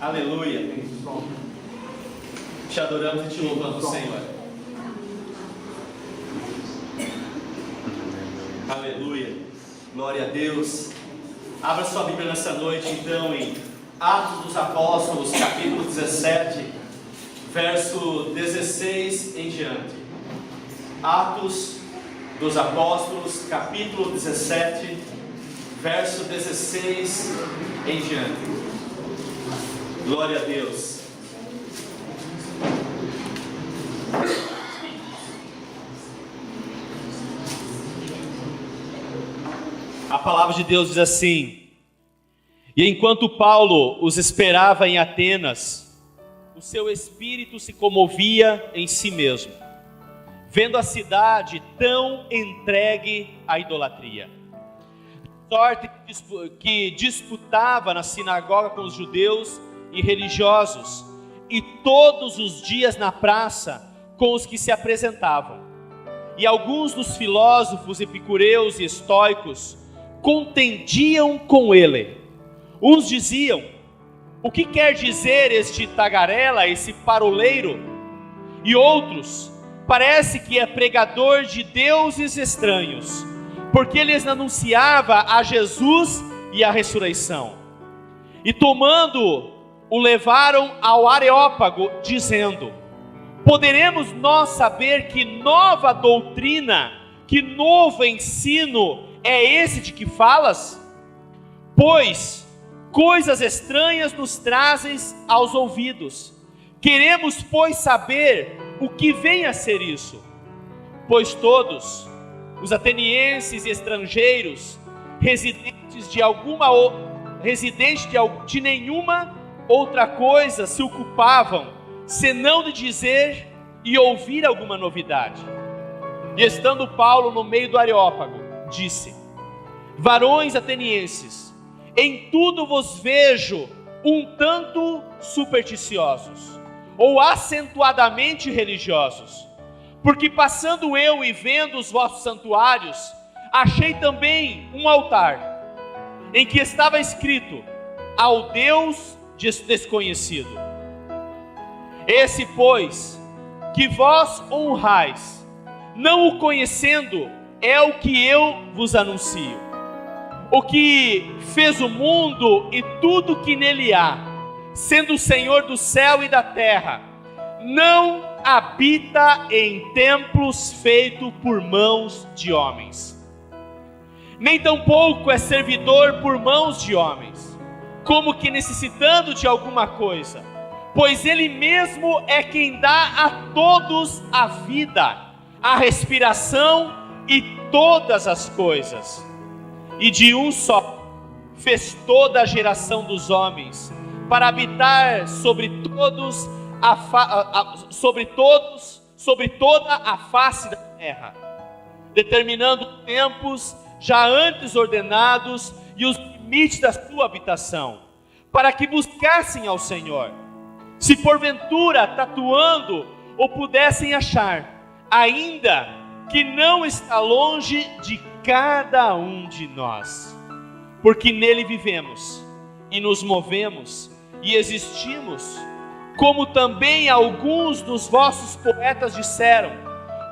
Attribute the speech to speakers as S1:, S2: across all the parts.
S1: Aleluia. Te adoramos e te louvamos, Senhor. Aleluia. Glória a Deus. Abra sua Bíblia nessa noite, então, em Atos dos Apóstolos, capítulo 17, verso 16 em diante. Atos dos Apóstolos, capítulo 17, verso 16 em diante. Glória a Deus. A palavra de Deus diz assim: e enquanto Paulo os esperava em Atenas, o seu espírito se comovia em si mesmo, vendo a cidade tão entregue à idolatria. Sorte que disputava na sinagoga com os judeus e religiosos, e todos os dias na praça com os que se apresentavam. E alguns dos filósofos epicureus e estoicos contendiam com ele. Uns diziam: o que quer dizer este tagarela, esse paroleiro? E outros: parece que é pregador de deuses estranhos, porque lhes anunciava a Jesus e a ressurreição. E tomando-o, o levaram ao Areópago, dizendo: poderemos nós saber que nova doutrina, que novo ensino é esse de que falas? Pois coisas estranhas nos trazes aos ouvidos. Queremos, pois, saber o que vem a ser isso. Pois todos os atenienses e estrangeiros, residentes de nenhuma outra coisa se ocupavam, senão de dizer e ouvir alguma novidade. E estando Paulo no meio do Areópago, disse: varões atenienses, em tudo vos vejo um tanto supersticiosos, ou acentuadamente religiosos, porque passando eu e vendo os vossos santuários, achei também um altar, em que estava escrito: ao Deus desconhecido. Esse, pois, que vós honrais, não o conhecendo, é o que eu vos anuncio. O que fez o mundo e tudo que nele há, sendo o Senhor do céu e da terra, não habita em templos feitos por mãos de homens, nem tampouco é servidor por mãos de homens, como que necessitando de alguma coisa, pois ele mesmo é quem dá a todos a vida, a respiração e todas as coisas. E de um só fez toda a geração dos homens, para habitar sobre toda a face da terra, determinando tempos já antes ordenados e os limites da sua habitação, para que buscassem ao Senhor, se porventura tatuando o pudessem achar, ainda que não está longe de cada um de nós, porque nele vivemos e nos movemos e existimos, como também alguns dos vossos poetas disseram,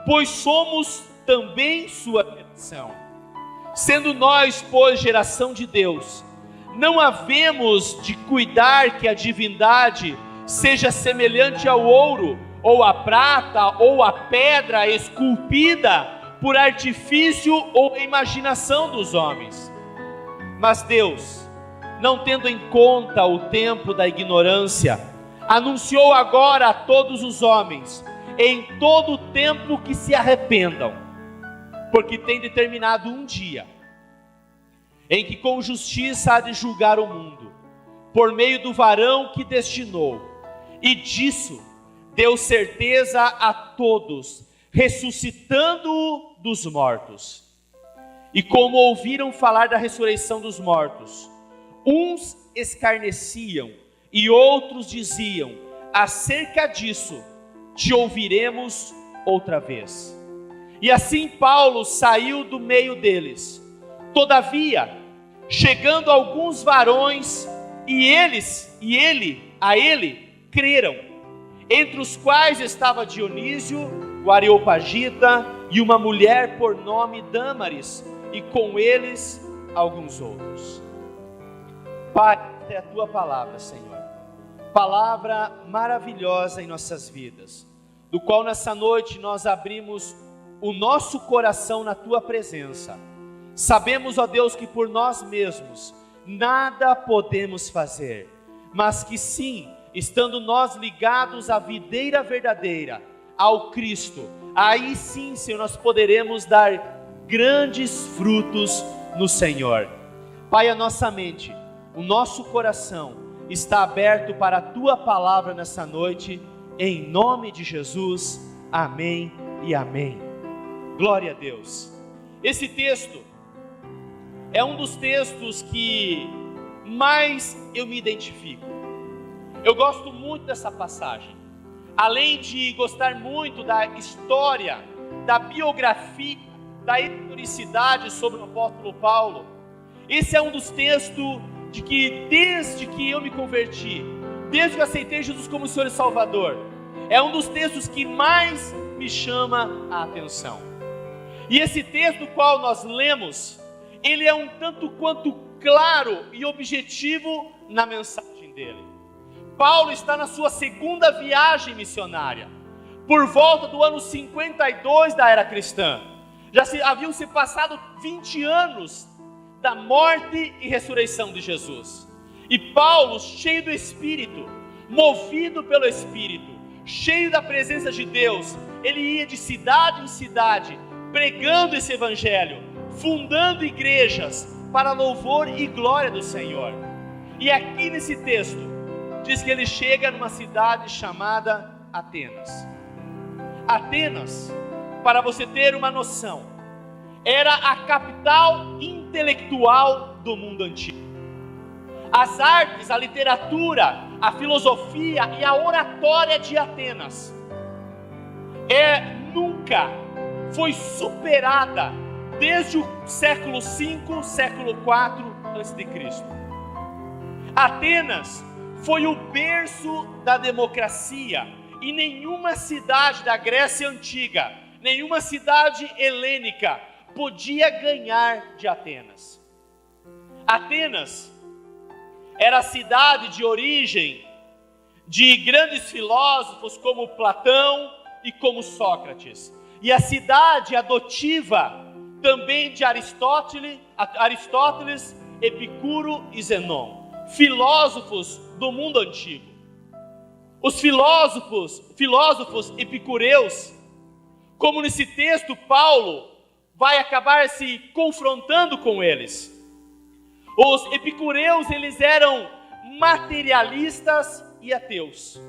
S1: pois somos também sua geração. Sendo nós, pois, geração de Deus, não havemos de cuidar que a divindade seja semelhante ao ouro, ou à prata, ou à pedra esculpida por artifício ou imaginação dos homens. Mas Deus, não tendo em conta o tempo da ignorância, anunciou agora a todos os homens, em todo o tempo, que se arrependam, porque tem determinado um dia, em que com justiça há de julgar o mundo, por meio do varão que destinou, e disso deu certeza a todos, ressuscitando-o dos mortos. E como ouviram falar da ressurreição dos mortos, uns escarneciam e outros diziam: acerca disso te ouviremos outra vez. E assim Paulo saiu do meio deles. Todavia, chegando alguns varões, e ele a ele creram, entre os quais estava Dionísio, o Areopagita, e uma mulher por nome Dâmaris, e com eles alguns outros. Pai, esta é a tua palavra, Senhor, palavra maravilhosa em nossas vidas, do qual nessa noite nós abrimos o nosso coração na tua presença. Sabemos, ó Deus, que por nós mesmos nada podemos fazer, mas que sim, estando nós ligados à videira verdadeira, ao Cristo, aí sim, Senhor, nós poderemos dar grandes frutos no Senhor. Pai, a nossa mente, o nosso coração está aberto para a tua palavra nessa noite, em nome de Jesus, amém e amém. Glória a Deus. Esse texto é um dos textos que mais eu me identifico. Eu gosto muito dessa passagem. Além de gostar muito da história, da biografia, da historicidade sobre o apóstolo Paulo, esse é um dos textos de que desde que eu me converti, desde que eu aceitei Jesus como Senhor e Salvador, é um dos textos que mais me chama a atenção. E esse texto do qual nós lemos, ele é um tanto quanto claro e objetivo na mensagem dele. Paulo está na sua segunda viagem missionária, por volta do ano 52 da era cristã. Haviam se passado 20 anos da morte e ressurreição de Jesus. E Paulo, cheio do Espírito, movido pelo Espírito, cheio da presença de Deus, ele ia de cidade em cidade, pregando esse evangelho, fundando igrejas para louvor e glória do Senhor. E aqui nesse texto, diz que ele chega numa cidade chamada Atenas. Atenas, para você ter uma noção, era a capital intelectual do mundo antigo. As artes, a literatura, a filosofia e a oratória de Atenas nunca foi superada desde o século V, século IV a.C. Atenas foi o berço da democracia, e nenhuma cidade da Grécia Antiga, nenhuma cidade helênica podia ganhar de Atenas. Atenas era a cidade de origem de grandes filósofos como Platão e como Sócrates, e a cidade adotiva também de Aristóteles, Epicuro e Zenon, filósofos do mundo antigo. Os filósofos epicureus, como nesse texto Paulo vai acabar se confrontando com eles. Os epicureus, eles eram materialistas e ateus,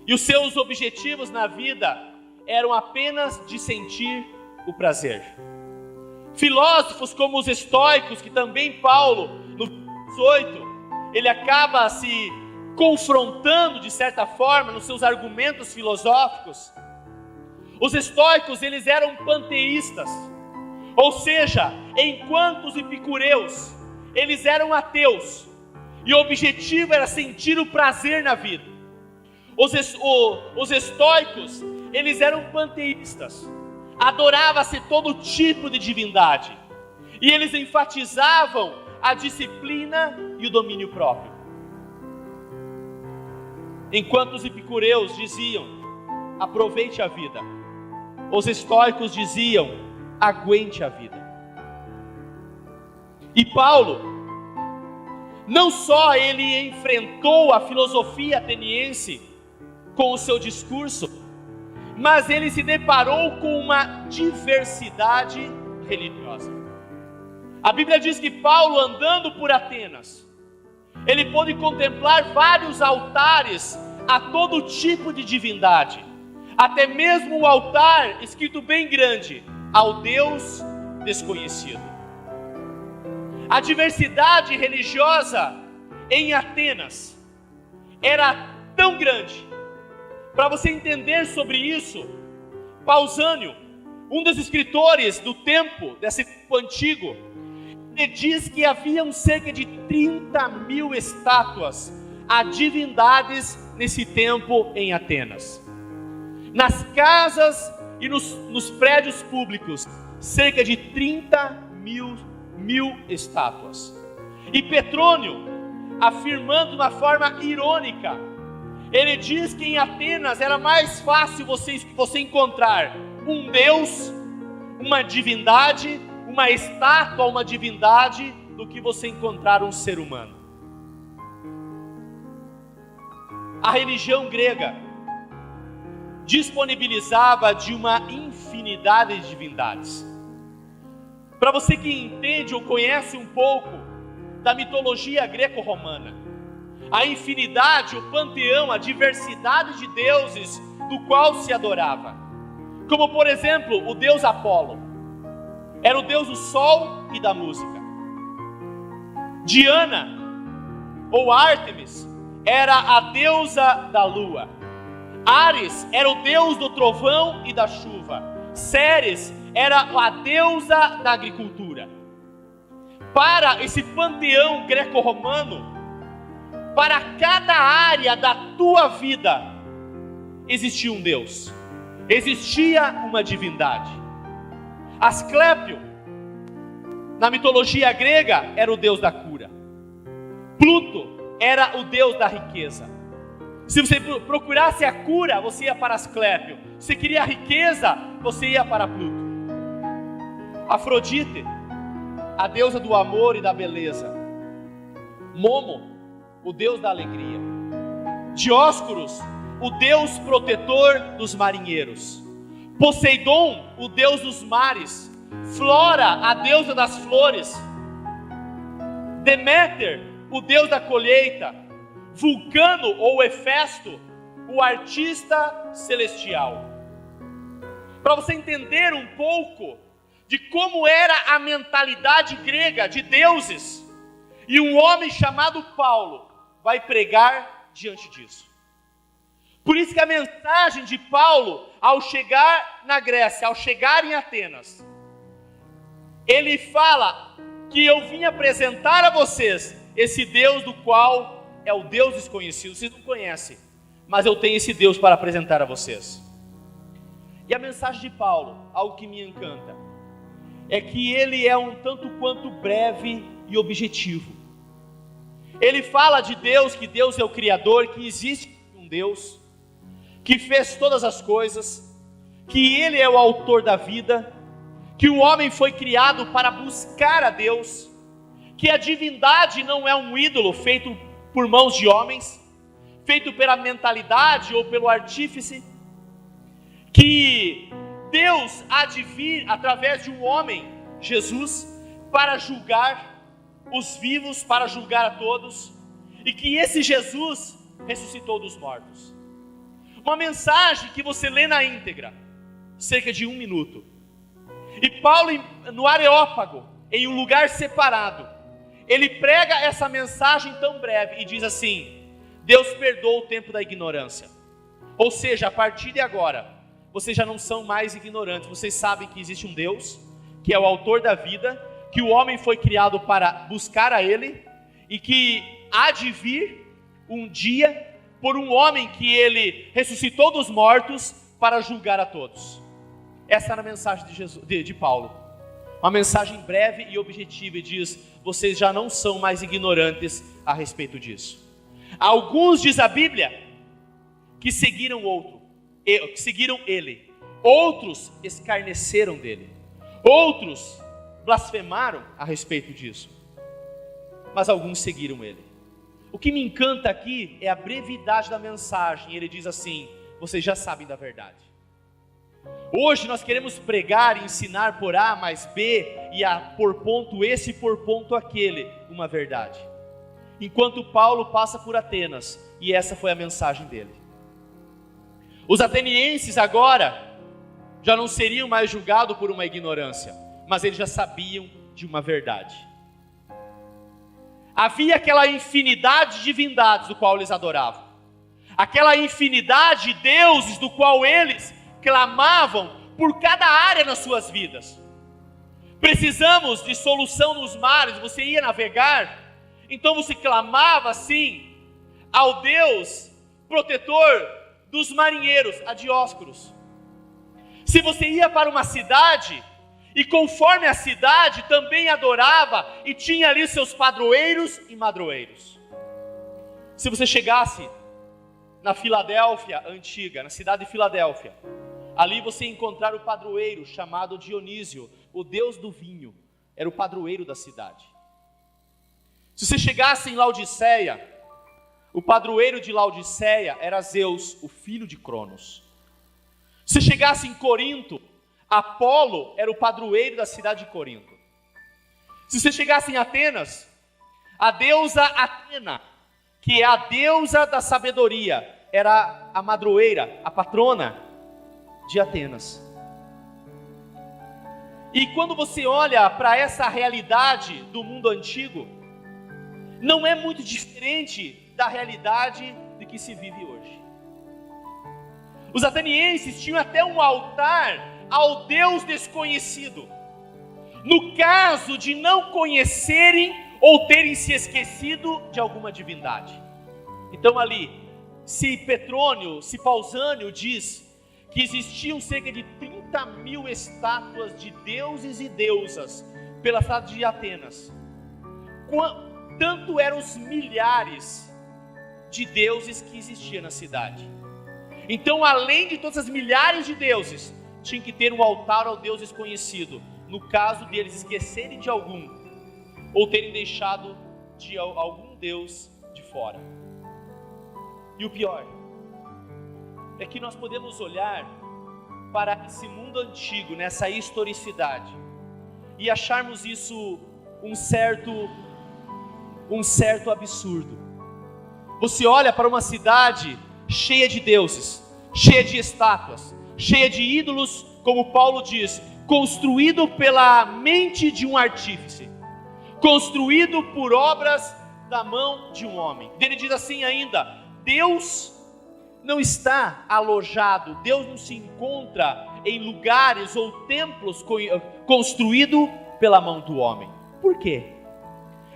S1: e os seus objetivos na vida eram apenas de sentir o prazer. Filósofos como os estoicos, que também Paulo, no 18, ele acaba se confrontando de certa forma nos seus argumentos filosóficos. Os estoicos, eles eram panteístas, ou seja, enquanto os epicureus, eles eram ateus, e o objetivo era sentir o prazer na vida. Os estoicos, eles eram panteístas, adorava-se todo tipo de divindade, e eles enfatizavam a disciplina e o domínio próprio. Enquanto os epicureus diziam, aproveite a vida, os estoicos diziam, aguente a vida. E Paulo, não só ele enfrentou a filosofia ateniense com o seu discurso, mas ele se deparou com uma diversidade religiosa. A Bíblia diz que Paulo, andando por Atenas, ele pôde contemplar vários altares a todo tipo de divindade, até mesmo o altar escrito bem grande, ao Deus desconhecido. A diversidade religiosa em Atenas era tão grande. Para você entender sobre isso, Pausânio, um dos escritores do tempo, desse tempo antigo, ele diz que haviam cerca de 30 mil estátuas a divindades nesse tempo em Atenas. Nas casas e nos prédios públicos, cerca de 30 mil estátuas. E Petrônio, afirmando de uma forma irônica, ele diz que em Atenas era mais fácil você encontrar um deus, uma divindade, uma estátua, uma divindade, do que você encontrar um ser humano. A religião grega disponibilizava de uma infinidade de divindades. Para você que entende ou conhece um pouco da mitologia greco-romana, a infinidade, o panteão, a diversidade de deuses do qual se adorava. Como por exemplo, o deus Apolo, era o deus do sol e da música. Diana, ou Ártemis, era a deusa da lua. Ares era o deus do trovão e da chuva. Ceres era a deusa da agricultura. Para esse panteão greco-romano, para cada área da tua vida, existia um Deus, existia uma divindade. Asclépio, na mitologia grega, era o deus da cura. Pluto era o deus da riqueza. Se você procurasse a cura, você ia para Asclépio. Se você queria a riqueza, você ia para Pluto. Afrodite, a deusa do amor e da beleza. Momo, o deus da alegria. Dióscuros, o deus protetor dos marinheiros. Poseidon, o deus dos mares. Flora, a deusa das flores. Deméter, o deus da colheita. Vulcano ou Hefesto, o artista celestial. Para você entender um pouco de como era a mentalidade grega de deuses, e um homem chamado Paulo vai pregar diante disso. Por isso que a mensagem de Paulo, ao chegar na Grécia, ao chegar em Atenas, ele fala que eu vim apresentar a vocês esse Deus do qual é o Deus desconhecido, vocês não conhecem, mas eu tenho esse Deus para apresentar a vocês. E a mensagem de Paulo, algo que me encanta, é que ele é um tanto quanto breve e objetivo. Ele fala de Deus, que Deus é o Criador, que existe um Deus, que fez todas as coisas, que Ele é o autor da vida, que o homem foi criado para buscar a Deus, que a divindade não é um ídolo feito por mãos de homens, feito pela mentalidade ou pelo artífice, que Deus há de vir através de um homem, Jesus, para julgar os vivos, para julgar a todos, e que esse Jesus ressuscitou dos mortos. Uma mensagem que você lê na íntegra, cerca de 1 minuto. E Paulo, no Areópago, em um lugar separado, ele prega essa mensagem tão breve e diz assim: Deus perdoa o tempo da ignorância. Ou seja, a partir de agora, vocês já não são mais ignorantes. Vocês sabem que existe um Deus, que é o autor da vida, que o homem foi criado para buscar a Ele, e que há de vir um dia por um homem que Ele ressuscitou dos mortos para julgar a todos. Essa era a mensagem de Paulo. Uma mensagem breve e objetiva, e diz: vocês já não são mais ignorantes a respeito disso. Alguns, diz a Bíblia, que seguiram ele. Outros escarneceram dele. Outros blasfemaram a respeito disso. Mas alguns seguiram ele. O que me encanta aqui é a brevidade da mensagem. Ele diz assim: vocês já sabem da verdade. Hoje nós queremos pregar e ensinar por A mais B, e por ponto esse e por ponto aquele, uma verdade. Enquanto Paulo passa por Atenas, e essa foi a mensagem dele. Os atenienses agora já não seriam mais julgados por uma ignorância, mas eles já sabiam de uma verdade. Havia aquela infinidade de divindades do qual eles adoravam, aquela infinidade de deuses do qual eles clamavam por cada área nas suas vidas. Precisamos de solução nos mares. Você ia navegar, então você clamava assim: ao Deus protetor dos marinheiros, a Dióscuros. Se você ia para uma cidade, e conforme a cidade também adorava, e tinha ali seus padroeiros e madroeiros. Se você chegasse na Filadélfia antiga, na cidade de Filadélfia, ali você ia encontrar o padroeiro chamado Dionísio, o deus do vinho, era o padroeiro da cidade. Se você chegasse em Laodiceia, o padroeiro de Laodiceia era Zeus, o filho de Cronos. Se chegasse em Corinto, Apolo era o padroeiro da cidade de Corinto. Se você chegasse em Atenas, a deusa Atena, que é a deusa da sabedoria, era a madroeira, a patrona de Atenas. E quando você olha para essa realidade do mundo antigo, não é muito diferente da realidade de que se vive hoje. Os atenienses tinham até um altar ao Deus desconhecido, no caso de não conhecerem ou terem se esquecido de alguma divindade. Então ali, se Pausânio diz que existiam cerca de 30 mil estátuas de deuses e deusas pela cidade de Atenas, tanto eram os milhares de deuses que existiam na cidade. Então, além de todas as milhares de deuses, tinha que ter um altar ao Deus desconhecido, no caso deles esquecerem de algum, ou terem deixado de algum Deus de fora. E o pior é que nós podemos olhar para esse mundo antigo, nessa historicidade, e acharmos isso um certo absurdo. Você olha para uma cidade cheia de deuses, cheia de estátuas, cheia de ídolos, como Paulo diz, construído pela mente de um artífice, construído por obras da mão de um homem. Ele diz assim ainda: Deus não está alojado, Deus não se encontra em lugares ou templos construídos pela mão do homem. Por quê?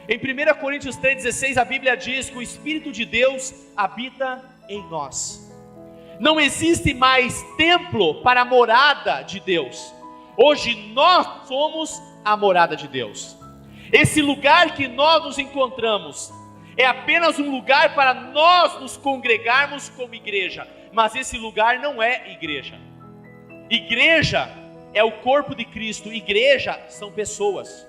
S1: Em 1 Coríntios 3,16 a Bíblia diz que o Espírito de Deus habita em nós. Não existe mais templo para a morada de Deus. Hoje nós somos a morada de Deus. Esse lugar que nós nos encontramos é apenas um lugar para nós nos congregarmos como igreja, mas esse lugar não é igreja. Igreja é o corpo de Cristo, igreja são pessoas.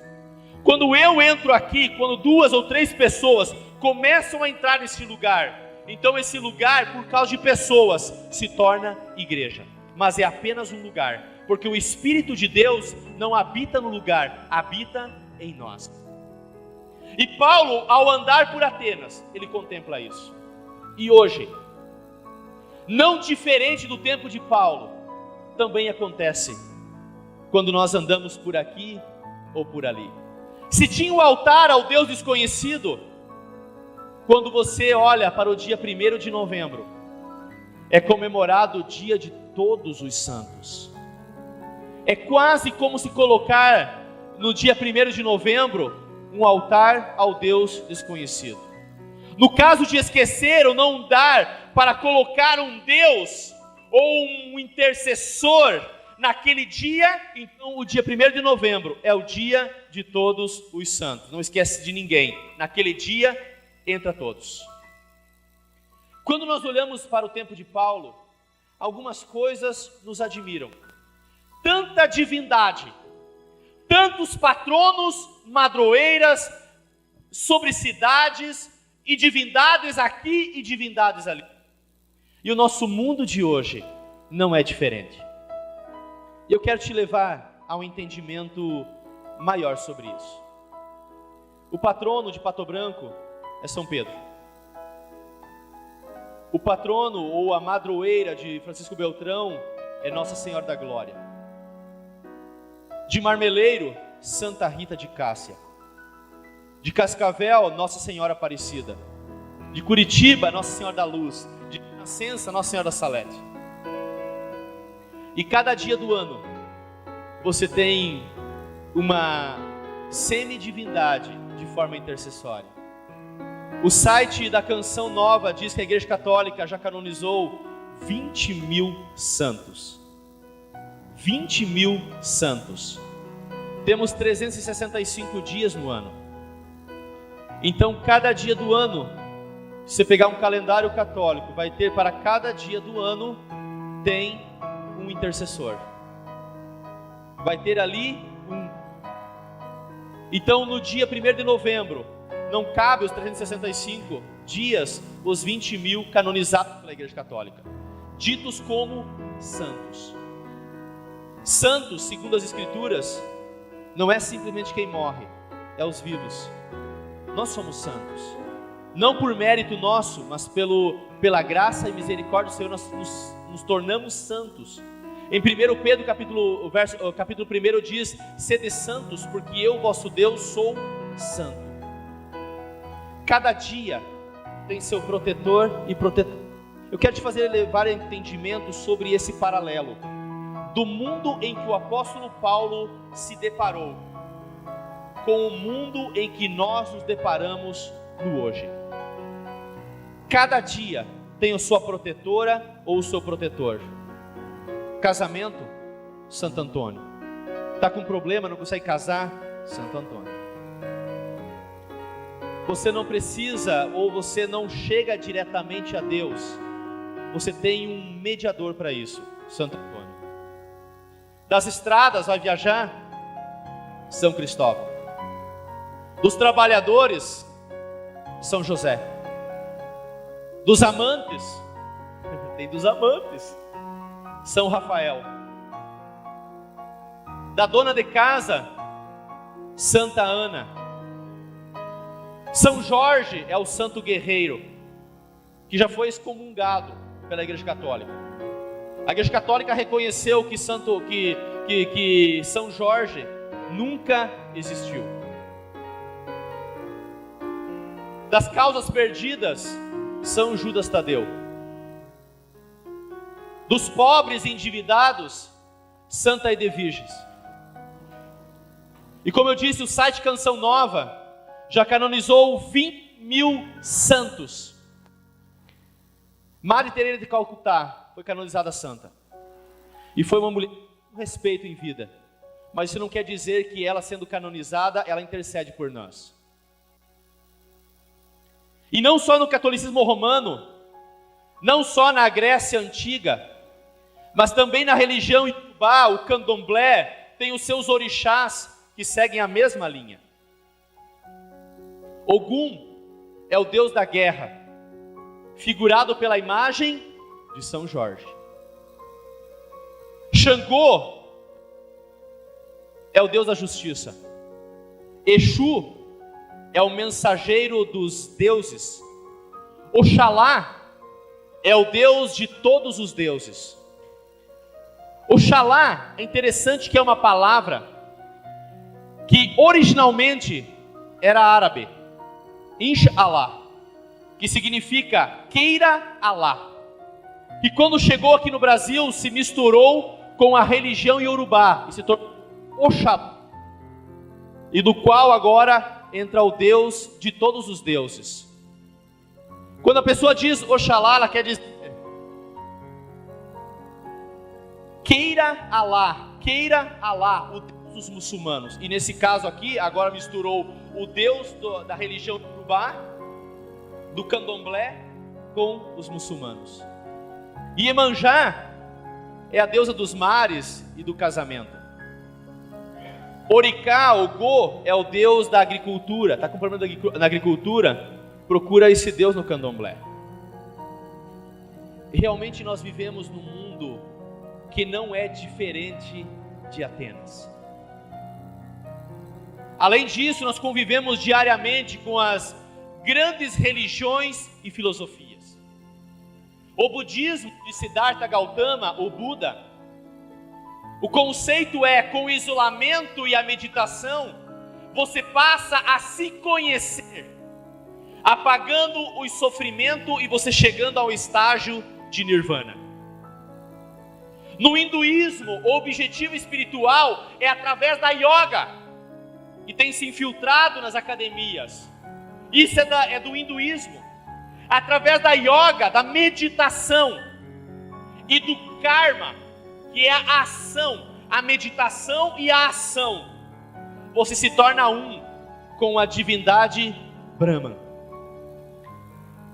S1: Quando eu entro aqui, quando 2 ou 3 pessoas começam a entrar nesse lugar, então esse lugar, por causa de pessoas, se torna igreja. Mas é apenas um lugar, porque o Espírito de Deus não habita no lugar, habita em nós. E Paulo, ao andar por Atenas, ele contempla isso. E hoje, não diferente do tempo de Paulo, também acontece quando nós andamos por aqui ou por ali. Se tinha um altar ao Deus desconhecido, quando você olha para o dia 1º de novembro, é comemorado o dia de todos os santos. É quase como se colocar no dia 1º de novembro um altar ao Deus desconhecido. No caso de esquecer ou não dar para colocar um Deus ou um intercessor naquele dia, então o dia 1º de novembro é o dia de todos os santos. Não esquece de ninguém. Naquele dia entra todos. Quando nós olhamos para o tempo de Paulo, algumas coisas nos admiram. Tanta divindade, tantos patronos, madroeiras, sobre cidades, e divindades aqui e divindades ali. E o nosso mundo de hoje não é diferente. E eu quero te levar a um entendimento maior sobre isso. O patrono de Pato Branco é São Pedro. O patrono ou a madroeira de Francisco Beltrão é Nossa Senhora da Glória. De Marmeleiro, Santa Rita de Cássia. De Cascavel, Nossa Senhora Aparecida. De Curitiba, Nossa Senhora da Luz. De Nascença, Nossa Senhora da Salete. E cada dia do ano, você tem uma semidivindade de forma intercessória. O site da Canção Nova diz que a Igreja Católica já canonizou 20 mil santos. 20 mil santos. Temos 365 dias no ano. Então, cada dia do ano, se você pegar um calendário católico, vai ter para cada dia do ano, tem um intercessor. Vai ter ali um. Então, no dia 1º de novembro, não cabe os 365 dias, os 20 mil canonizados pela Igreja Católica, ditos como santos. Santos, segundo as Escrituras, não é simplesmente quem morre, é os vivos. Nós somos santos, não por mérito nosso, mas pela graça e misericórdia do Senhor, nós nos tornamos santos. Em 1 Pedro capítulo 1 diz: sede santos, porque eu, vosso Deus, sou santo. Cada dia tem seu protetor e protetor. Eu quero te fazer levar a entendimento sobre esse paralelo do mundo em que o apóstolo Paulo se deparou com o mundo em que nós nos deparamos no hoje. Cada dia tem a sua protetora ou o seu protetor. Casamento, Santo Antônio. Está com problema, não consegue casar? Santo Antônio. Você não precisa, ou você não chega diretamente a Deus. Você tem um mediador para isso, Santo Antônio. Das estradas vai viajar? São Cristóvão. Dos trabalhadores, São José. Dos amantes, tem dos amantes, São Rafael. Da dona de casa, Santa Ana. São Jorge é o santo guerreiro, que já foi excomungado pela Igreja Católica. A Igreja Católica reconheceu que São Jorge nunca existiu. Das causas perdidas, São Judas Tadeu. Dos pobres e endividados, Santa Edviges. E como eu disse, o site Canção Nova já canonizou 20 mil santos. Madre Teresa de Calcutá foi canonizada santa. E foi uma mulher com respeito em vida. Mas isso não quer dizer que ela, sendo canonizada, ela intercede por nós. E não só no catolicismo romano, não só na Grécia Antiga, mas também na religião iorubá, o candomblé, tem os seus orixás que seguem a mesma linha. Ogum é o deus da guerra, figurado pela imagem de São Jorge. Xangô é o deus da justiça. Exu é o mensageiro dos deuses. Oxalá é o Deus de todos os deuses. Oxalá é interessante que é uma palavra que originalmente era árabe, Inshallah, que significa queira Alá, que quando chegou aqui no Brasil se misturou com a religião iorubá e se tornou Oxalá, e do qual agora entra o Deus de todos os deuses. Quando a pessoa diz Oxalá, ela quer dizer queira Alá, o Deus dos muçulmanos. E nesse caso aqui, agora misturou o Deus da religião iorubá, do candomblé, com os muçulmanos. Iemanjá é a deusa dos mares e do casamento. Oricá, Ogô, é o deus da agricultura. Está com problema na agricultura? Procura esse deus no candomblé. Realmente nós vivemos num mundo que não é diferente de Atenas. Além disso, nós convivemos diariamente com as grandes religiões e filosofias. O budismo de Siddhartha Gautama, o Buda, o conceito é, com o isolamento e a meditação, você passa a se conhecer, apagando o sofrimento e você chegando ao estágio de nirvana. No hinduísmo, o objetivo espiritual é através da yoga, que tem se infiltrado nas academias. Isso é do hinduísmo. Através da yoga, da meditação e do karma, que é a ação, a meditação e a ação, você se torna um com a divindade Brahma.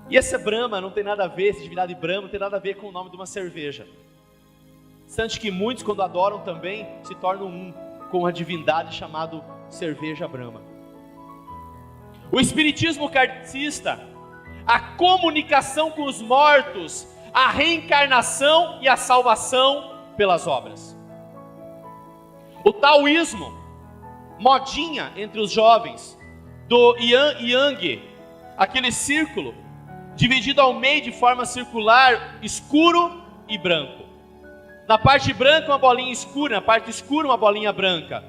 S1: E essa Brahma não tem nada a ver, essa divindade Brahma não tem nada a ver com o nome de uma cerveja. Tanto que muitos, quando adoram também, se tornam um com a divindade chamada cerveja Brahma. O espiritismo kardecista, a comunicação com os mortos, a reencarnação e a salvação pelas obras. O taoísmo, modinha entre os jovens, do Yin e Yang, aquele círculo, dividido ao meio de forma circular, escuro e branco. Na parte branca uma bolinha escura, na parte escura uma bolinha branca.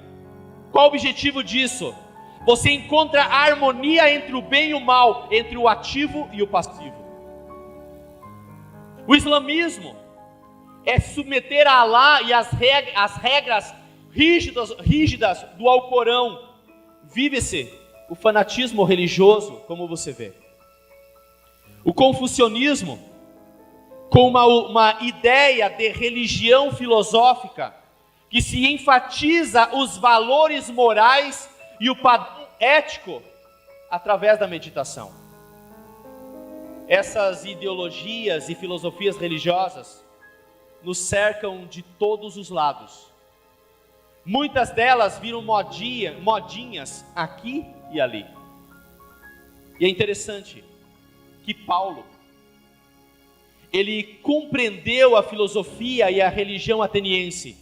S1: Qual o objetivo disso? Você encontra a harmonia entre o bem e o mal, entre o ativo e o passivo. O islamismo é submeter a Alá e as regras rígidas do Alcorão. Vive-se o fanatismo religioso, como você vê. O confucionismo, com uma ideia de religião filosófica, que se enfatiza os valores morais e o padrão ético através da meditação. Essas ideologias e filosofias religiosas nos cercam de todos os lados. Muitas delas viram modinhas aqui e ali. E é interessante que Paulo, ele compreendeu a filosofia e a religião ateniense,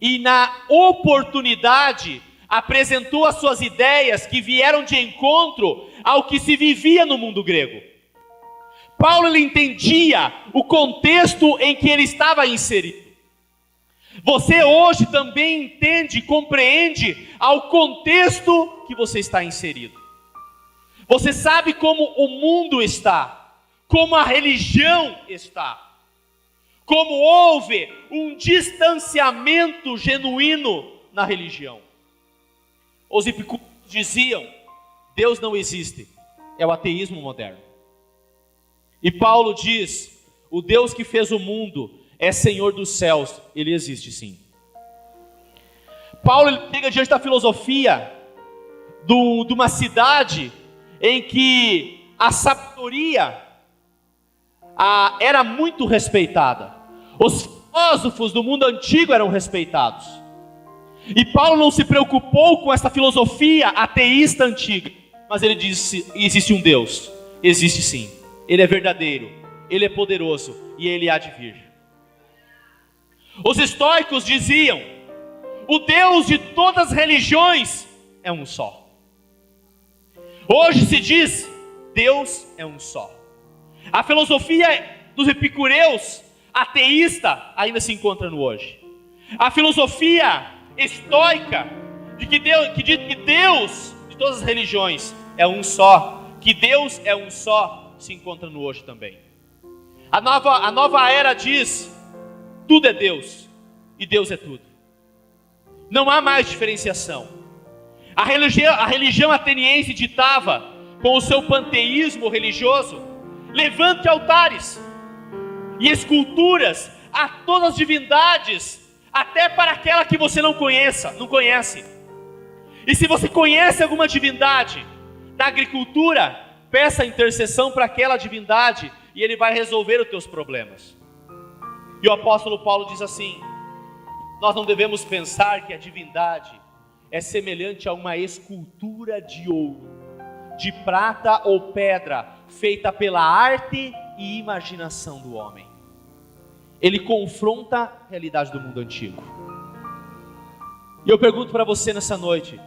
S1: e na oportunidade apresentou as suas ideias que vieram de encontro ao que se vivia no mundo grego. Paulo, ele entendia o contexto em que ele estava inserido. Você hoje também entende, compreende ao contexto que você está inserido. Você sabe como o mundo está, como a religião está, como houve um distanciamento genuíno na religião. Os epicúreos diziam: Deus não existe, é o ateísmo moderno. E Paulo diz: o Deus que fez o mundo é Senhor dos céus, Ele existe sim. Paulo, ele chega diante da filosofia de uma cidade em que a sabedoria era muito respeitada. Os filósofos do mundo antigo eram respeitados. E Paulo não se preocupou com essa filosofia ateísta antiga, mas ele disse: existe um Deus, existe sim. Ele é verdadeiro, Ele é poderoso e Ele há de vir. Os estoicos diziam: o Deus de todas as religiões é um só. Hoje se diz: Deus é um só. A filosofia dos epicureus, ateísta, ainda se encontra no hoje. A filosofia estoica, que diz que Deus de todas as religiões é um só, que Deus é um só, se encontra no hoje também. A nova era diz: tudo é Deus, e Deus é tudo. Não há mais diferenciação. A religião ateniense ditava, com o seu panteísmo religioso: levante altares e esculturas a todas as divindades, até para aquela que você não conhece. E se você conhece alguma divindade da agricultura, peça a intercessão para aquela divindade e ele vai resolver os teus problemas. E o apóstolo Paulo diz assim: nós não devemos pensar que a divindade é semelhante a uma escultura de ouro, de prata ou pedra, feita pela arte e imaginação do homem. Ele confronta a realidade do mundo antigo. E eu pergunto para você nessa noite: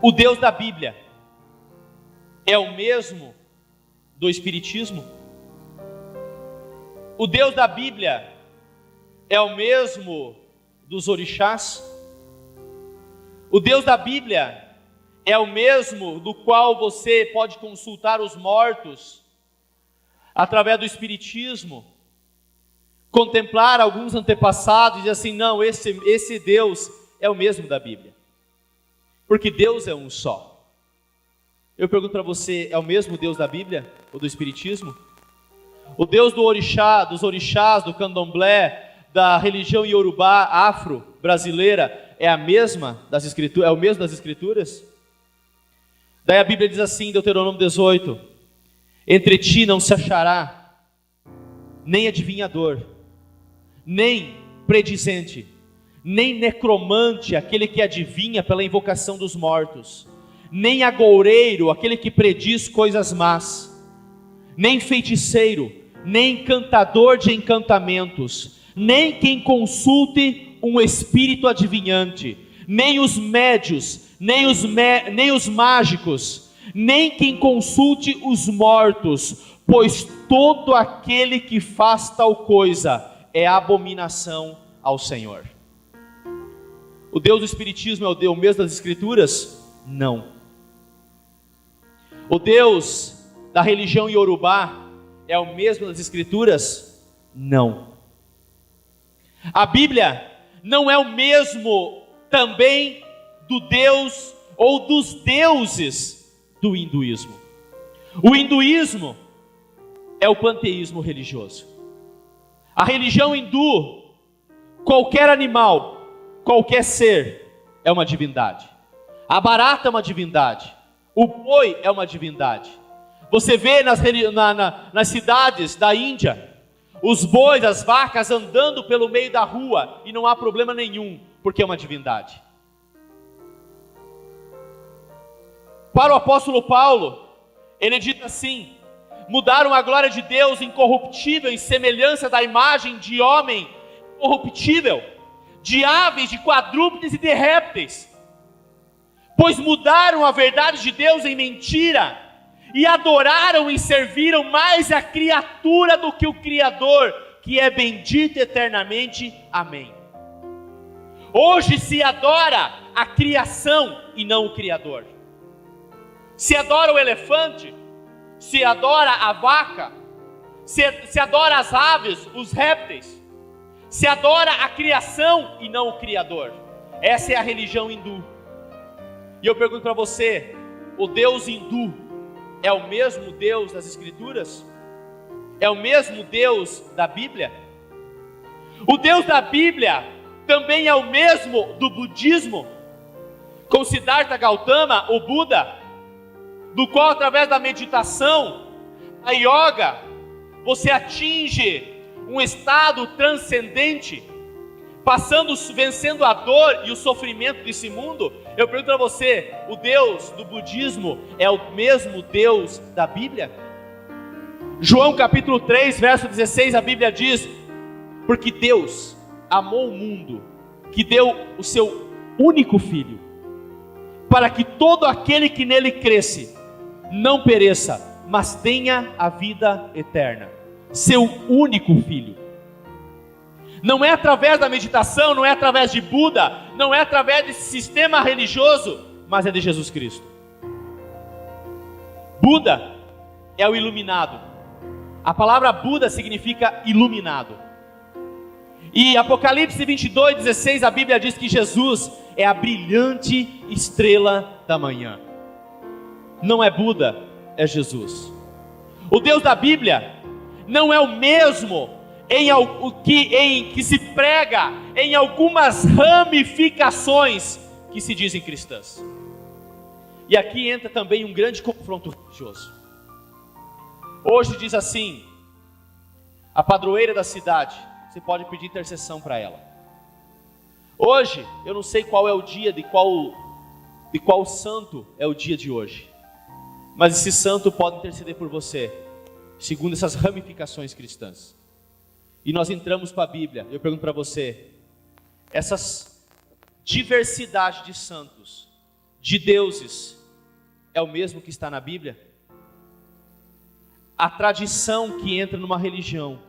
S1: o Deus da Bíblia é o mesmo do Espiritismo? O Deus da Bíblia é o mesmo dos orixás? O Deus da Bíblia é o mesmo do qual você pode consultar os mortos através do Espiritismo, contemplar alguns antepassados e dizer assim: não, esse Deus é o mesmo da Bíblia, porque Deus é um só. Eu pergunto para você, é o mesmo Deus da Bíblia ou do Espiritismo? O Deus do orixá, dos orixás, do candomblé, da religião iorubá, afro-brasileira, é a mesma das Escrituras? É o mesmo das Escrituras? Daí a Bíblia diz assim, Deuteronômio 18: entre ti não se achará nem adivinhador, nem predizente, nem necromante, aquele que adivinha pela invocação dos mortos, nem agoureiro, aquele que prediz coisas más, nem feiticeiro, nem encantador de encantamentos, nem quem consulte um espírito adivinhante, nem os médios, nem os mágicos, nem quem consulte os mortos, pois todo aquele que faz tal coisa é abominação ao Senhor. O Deus do Espiritismo é o Deus mesmo das Escrituras? Não. O Deus da religião iorubá é o mesmo das Escrituras? Não. A Bíblia não é o mesmo também do Deus ou dos deuses do hinduísmo. O hinduísmo é o panteísmo religioso. A religião hindu, qualquer animal, qualquer ser é uma divindade. A barata é uma divindade. O boi é uma divindade. Você vê nas cidades da Índia, os bois, as vacas andando pelo meio da rua e não há problema nenhum, porque é uma divindade. Para o apóstolo Paulo, ele diz assim: mudaram a glória de Deus incorruptível em semelhança da imagem de homem corruptível, de aves, de quadrúpedes e de répteis, pois mudaram a verdade de Deus em mentira, e adoraram e serviram mais a criatura do que o Criador, que é bendito eternamente. Amém. Hoje se adora a criação e não o Criador. Se adora o elefante, se adora a vaca, se adora as aves, os répteis, se adora a criação e não o Criador. Essa é a religião hindu. E eu pergunto para você, o Deus hindu é o mesmo Deus das Escrituras? É o mesmo Deus da Bíblia? O Deus da Bíblia também é o mesmo do budismo, com Siddhartha Gautama, o Buda, do qual através da meditação, a yoga, você atinge um estado transcendente, vencendo a dor e o sofrimento desse mundo. Eu pergunto a você, o Deus do budismo é o mesmo Deus da Bíblia? João capítulo 3, verso 16, a Bíblia diz: porque Deus amou o mundo, que deu o seu único filho, para que todo aquele que nele cresce, não pereça, mas tenha a vida eterna. Seu único filho. Não é através da meditação, não é através de Buda, não é através desse sistema religioso, mas é de Jesus Cristo. Buda é o iluminado. A palavra Buda significa iluminado. E Apocalipse 22, 16, a Bíblia diz que Jesus é a brilhante estrela da manhã. Não é Buda, é Jesus. O Deus da Bíblia não é o mesmo em que se prega em algumas ramificações que se dizem cristãs. E aqui entra também um grande confronto religioso. Hoje diz assim: a padroeira da cidade, você pode pedir intercessão para ela. Hoje, eu não sei qual é o dia, de qual santo é o dia de hoje, mas esse santo pode interceder por você, segundo essas ramificações cristãs. E nós entramos para a Bíblia. Eu pergunto para você, essas diversidade de santos, de deuses, é o mesmo que está na Bíblia? A tradição que entra numa religião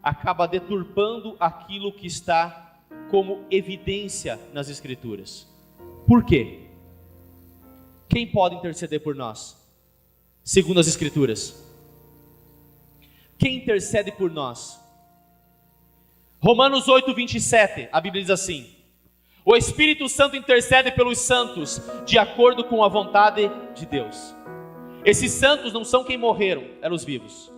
S1: acaba deturpando aquilo que está como evidência nas Escrituras. Por quê? Quem pode interceder por nós, segundo as Escrituras? Quem intercede por nós? Romanos 8, 27, a Bíblia diz assim: o Espírito Santo intercede pelos santos, de acordo com a vontade de Deus. Esses santos não são quem morreram, eram os vivos.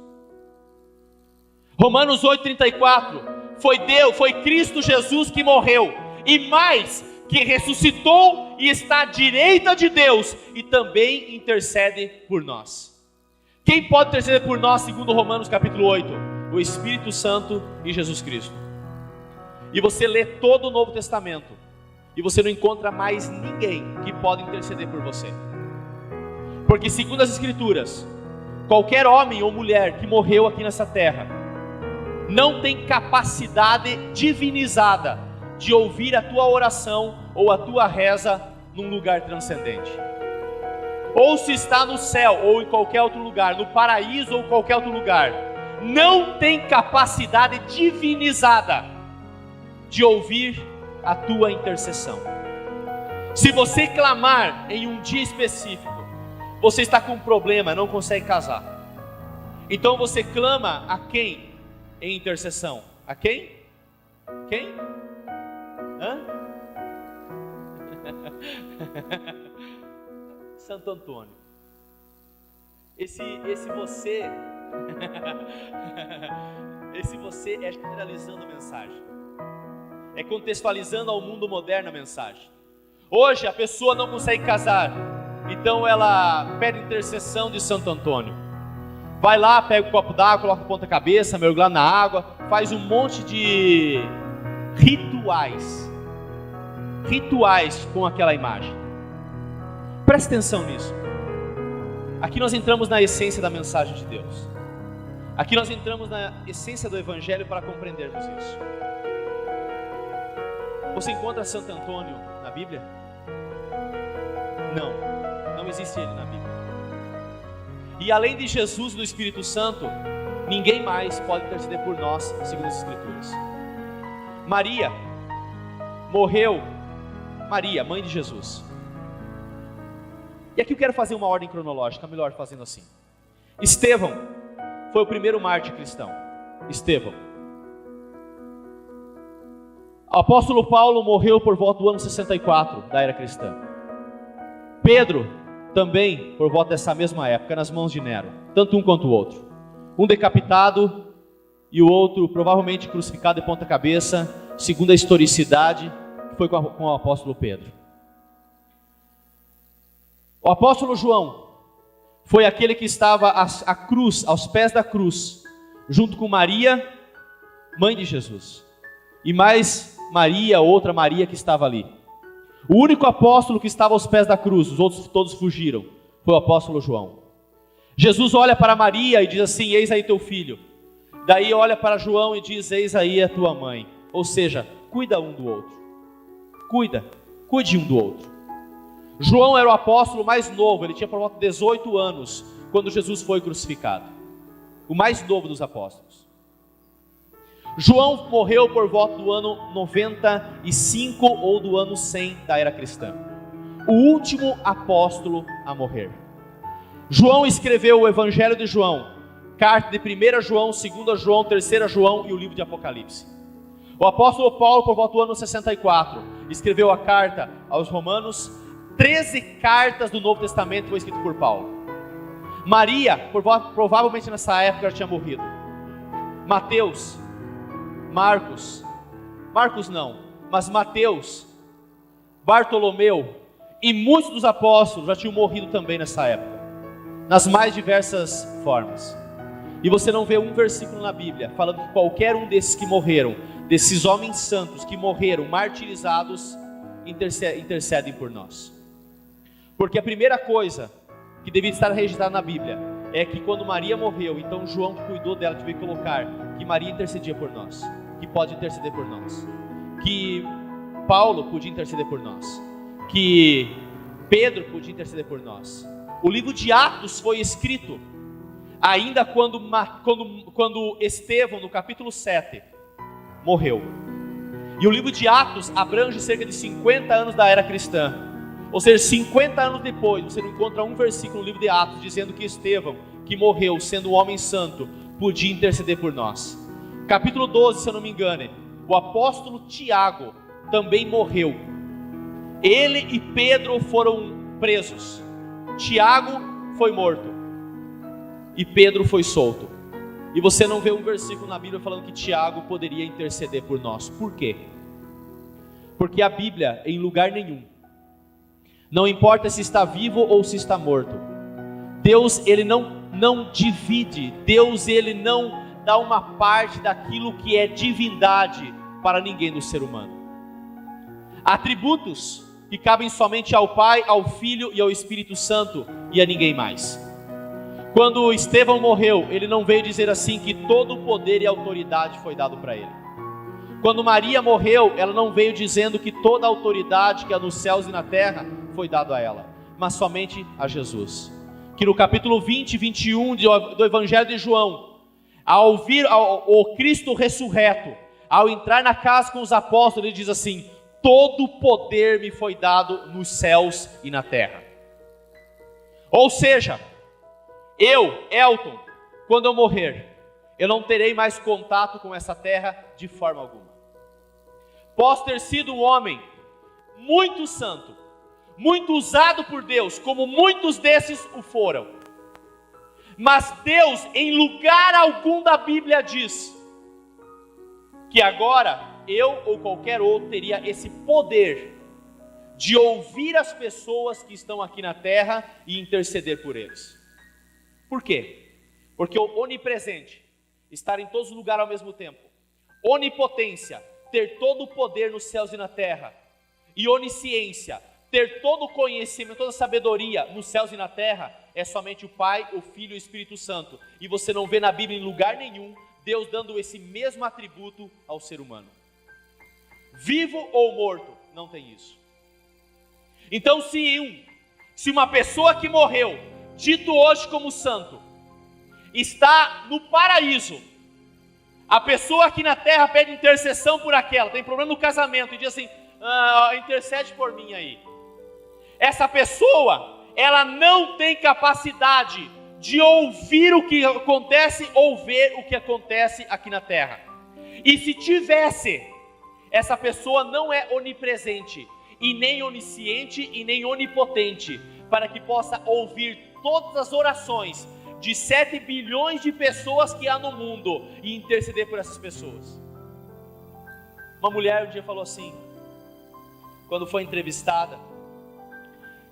S1: Romanos 8,34, foi Cristo Jesus que morreu, e mais, que ressuscitou e está à direita de Deus, e também intercede por nós. Quem pode interceder por nós, segundo Romanos capítulo 8? O Espírito Santo e Jesus Cristo. E você lê todo o Novo Testamento, e você não encontra mais ninguém que pode interceder por você. Porque segundo as Escrituras, qualquer homem ou mulher que morreu aqui nessa terra, não tem capacidade divinizada de ouvir a tua oração ou a tua reza num lugar transcendente. Ou se está no céu ou em qualquer outro lugar, no paraíso ou qualquer outro lugar, não tem capacidade divinizada de ouvir a tua intercessão. Se você clamar em um dia específico, você está com um problema, não consegue casar. Então você clama a quem em intercessão? A quem? Quem? Hã? Santo Antônio. Esse você esse você é generalizando a mensagem, é contextualizando ao mundo moderno a mensagem. Hoje a pessoa não consegue casar, então ela pede intercessão de Santo Antônio. Vai lá, pega um copo d'água, coloca a ponta cabeça, mergulha na água, faz um monte de rituais com aquela imagem. Preste atenção nisso. Aqui nós entramos na essência da mensagem de Deus. Aqui nós entramos na essência do Evangelho para compreendermos isso. Você encontra Santo Antônio na Bíblia? Não existe ele na Bíblia. E além de Jesus e do Espírito Santo, ninguém mais pode interceder por nós, segundo as Escrituras. Maria morreu, Maria, mãe de Jesus. E aqui eu quero fazer uma ordem cronológica, melhor fazendo assim. Estevão foi o primeiro mártir cristão. Estevão. O apóstolo Paulo morreu por volta do ano 64 da era cristã. Pedro também por volta dessa mesma época, nas mãos de Nero, tanto um quanto o outro. Um decapitado e o outro provavelmente crucificado de ponta cabeça, segundo a historicidade, que foi com o apóstolo Pedro. O apóstolo João foi aquele que estava à cruz, aos pés da cruz, junto com Maria, mãe de Jesus, e mais Maria, outra Maria que estava ali. O único apóstolo que estava aos pés da cruz, os outros todos fugiram, foi o apóstolo João. Jesus olha para Maria e diz assim: eis aí teu filho. Daí olha para João e diz: eis aí a tua mãe. Ou seja, cuida um do outro. Cuide um do outro. João era o apóstolo mais novo, ele tinha por volta de 18 anos, quando Jesus foi crucificado. O mais novo dos apóstolos. João morreu por volta do ano 95 ou do ano 100 da era cristã. O último apóstolo a morrer. João escreveu o Evangelho de João, carta de 1 João, 2 João, 3 João e o livro de Apocalipse. O apóstolo Paulo, por volta do ano 64, escreveu a carta aos Romanos. 13 cartas do Novo Testamento foi escrito por Paulo. Maria, provavelmente nessa época ela tinha morrido. Mateus, Marcos não, mas Mateus, Bartolomeu e muitos dos apóstolos já tinham morrido também nessa época, nas mais diversas formas. E você não vê um versículo na Bíblia falando que qualquer um desses que morreram, desses homens santos que morreram martirizados, intercedem por nós. Porque a primeira coisa que devia estar registrada na Bíblia é que quando Maria morreu, então João, que cuidou dela, teve que colocar que Maria intercedia por nós, que pode interceder por nós, que Paulo podia interceder por nós, que Pedro podia interceder por nós. O livro de Atos foi escrito ainda quando Estevão, no capítulo 7, morreu. E o livro de Atos abrange cerca de 50 anos da era cristã. Ou seja, 50 anos depois, você não encontra um versículo no livro de Atos dizendo que Estevão, que morreu sendo um homem santo, podia interceder por nós. Capítulo 12, se eu não me engano, o apóstolo Tiago também morreu. Ele e Pedro foram presos. Tiago foi morto e Pedro foi solto. E você não vê um versículo na Bíblia falando que Tiago poderia interceder por nós. Por quê? Porque a Bíblia, em lugar nenhum, não importa se está vivo ou se está morto, Deus, ele não divide, Deus, ele não dá uma parte daquilo que é divindade para ninguém no ser humano. Atributos que cabem somente ao Pai, ao Filho e ao Espírito Santo e a ninguém mais. Quando Estevão morreu, ele não veio dizer assim que todo o poder e autoridade foi dado para ele. Quando Maria morreu, ela não veio dizendo que toda a autoridade que há nos céus e na terra foi dado a ela, mas somente a Jesus. Que no capítulo 20 e 21 do Evangelho de João, ao ouvir o Cristo ressurreto, ao entrar na casa com os apóstolos, ele diz assim: todo o poder me foi dado nos céus e na terra. Ou seja, eu, Elton, quando eu morrer, eu não terei mais contato com essa terra de forma alguma. Posso ter sido um homem muito santo, muito usado por Deus, como muitos desses o foram. Mas Deus, em lugar algum da Bíblia, diz que agora eu ou qualquer outro teria esse poder de ouvir as pessoas que estão aqui na terra e interceder por eles. Por quê? Porque o onipresente, estar em todos os lugares ao mesmo tempo, onipotência, ter todo o poder nos céus e na terra, e onisciência, ter todo o conhecimento, toda a sabedoria nos céus e na terra, é somente o Pai, o Filho e o Espírito Santo. E você não vê na Bíblia em lugar nenhum Deus dando esse mesmo atributo ao ser humano. Vivo ou morto, não tem isso. Então se uma pessoa que morreu, dito hoje como santo, está no paraíso, a pessoa aqui na terra pede intercessão por aquela, tem problema no casamento, e diz assim: intercede por mim aí. Essa pessoa, ela não tem capacidade de ouvir o que acontece ou ver o que acontece aqui na terra. E se tivesse, essa pessoa não é onipresente, e nem onisciente, e nem onipotente, para que possa ouvir todas as orações de 7 bilhões de pessoas que há no mundo e interceder por essas pessoas. Uma mulher um dia falou assim, quando foi entrevistada,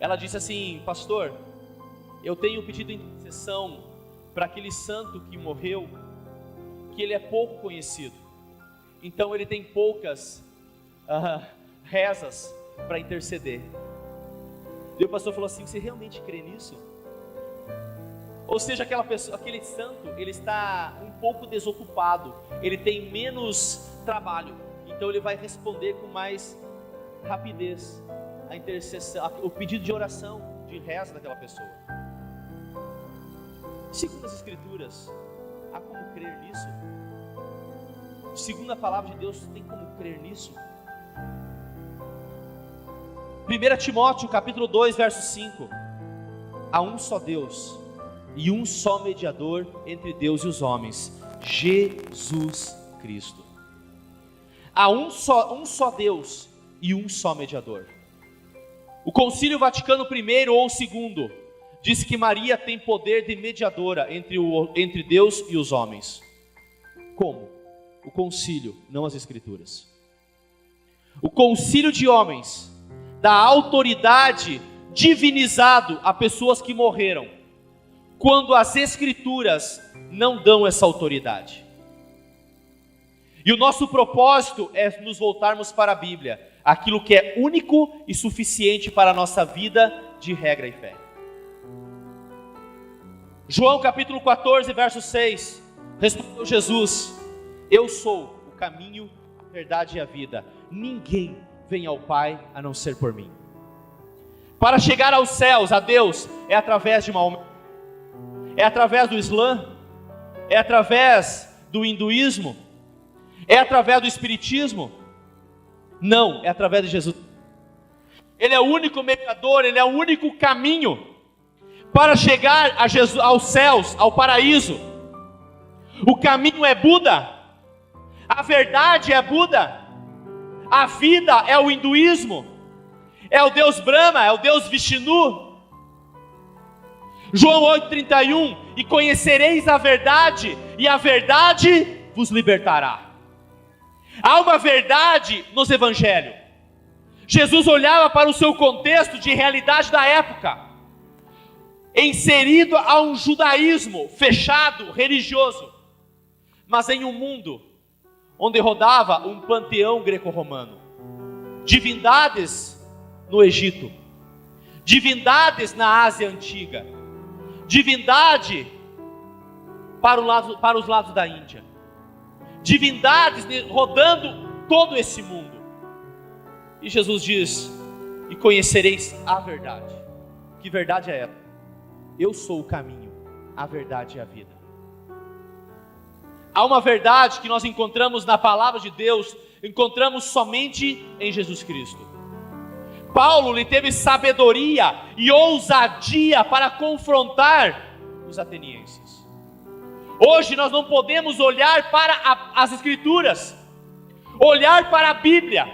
S1: ela disse assim: pastor, eu tenho pedido intercessão para aquele santo que morreu, que ele é pouco conhecido, então ele tem poucas rezas para interceder. E o pastor falou assim: você realmente crê nisso? Ou seja, aquela pessoa, aquele santo, ele está um pouco desocupado, ele tem menos trabalho, então ele vai responder com mais rapidez a intercessão, o pedido de oração, de reza daquela pessoa. Segundo as Escrituras, há como crer nisso? Segundo a palavra de Deus, tem como crer nisso? 1 Timóteo capítulo 2, verso 5: há um só Deus e um só mediador entre Deus e os homens, Jesus Cristo. Há um só Deus e um só mediador. O Concílio Vaticano I ou II disse que Maria tem poder de mediadora entre Deus e os homens. Como? O concílio, não as Escrituras. O concílio de homens dá autoridade divinizado a pessoas que morreram, quando as Escrituras não dão essa autoridade. E o nosso propósito é nos voltarmos para a Bíblia, aquilo que é único e suficiente para a nossa vida de regra e fé. João capítulo 14, verso 6, respondeu Jesus: eu sou o caminho, a verdade e a vida, ninguém vem ao Pai a não ser por mim. Para chegar aos céus, a Deus, é através de Maomé, é através do Islã, é através do hinduísmo, é através do espiritismo? Não, é através de Jesus. Ele é o único mediador, ele é o único caminho para chegar a Jesus, aos céus, ao paraíso. O caminho é Buda, a verdade é Buda, a vida é o hinduísmo, é o Deus Brahma, é o Deus Vishnu. João 8,31, e conhecereis a verdade, e a verdade vos libertará. Há uma verdade nos evangelhos. Jesus olhava para o seu contexto de realidade da época, inserido a um judaísmo fechado, religioso, mas em um mundo onde rodava um panteão greco-romano, divindades no Egito, divindades na Ásia Antiga, divindade para os lados da Índia, divindades rodando todo esse mundo. E Jesus diz: e conhecereis a verdade. Que verdade é essa? Eu sou o caminho, a verdade e a vida. Há uma verdade que nós encontramos na palavra de Deus, encontramos somente em Jesus Cristo. Paulo lhe teve sabedoria e ousadia para confrontar os atenienses. Hoje nós não podemos olhar para as Escrituras, olhar para a Bíblia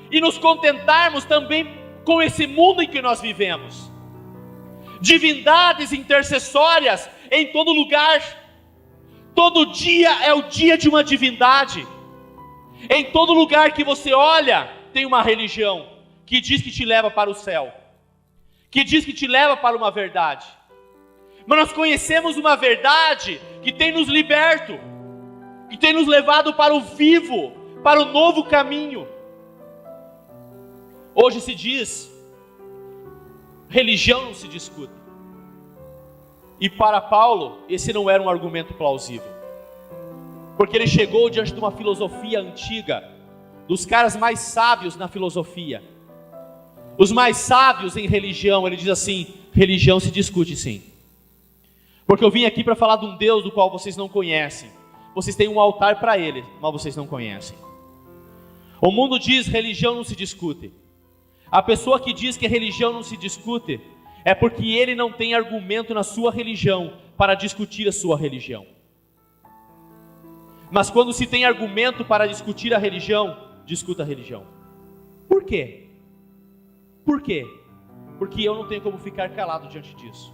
S1: e nos contentarmos também com esse mundo em que nós vivemos. Divindades intercessórias em todo lugar. Todo dia é o dia de uma divindade. Em todo lugar que você olha, tem uma religião que diz que te leva para o céu, que diz que te leva para uma verdade. Mas nós conhecemos uma verdade que tem nos liberto, que tem nos levado para o vivo, para o novo caminho. Hoje se diz, religião não se discute. E para Paulo, esse não era um argumento plausível. Porque ele chegou diante de uma filosofia antiga, dos caras mais sábios na filosofia, os mais sábios em religião. Ele diz assim: religião se discute sim. Porque eu vim aqui para falar de um Deus do qual vocês não conhecem. Vocês têm um altar para ele, mas vocês não conhecem. O mundo diz: religião não se discute. A pessoa que diz que a religião não se discute é porque ele não tem argumento na sua religião para discutir a sua religião. Mas quando se tem argumento para discutir a religião, discuta a religião. Por quê? Por quê? Porque eu não tenho como ficar calado diante disso.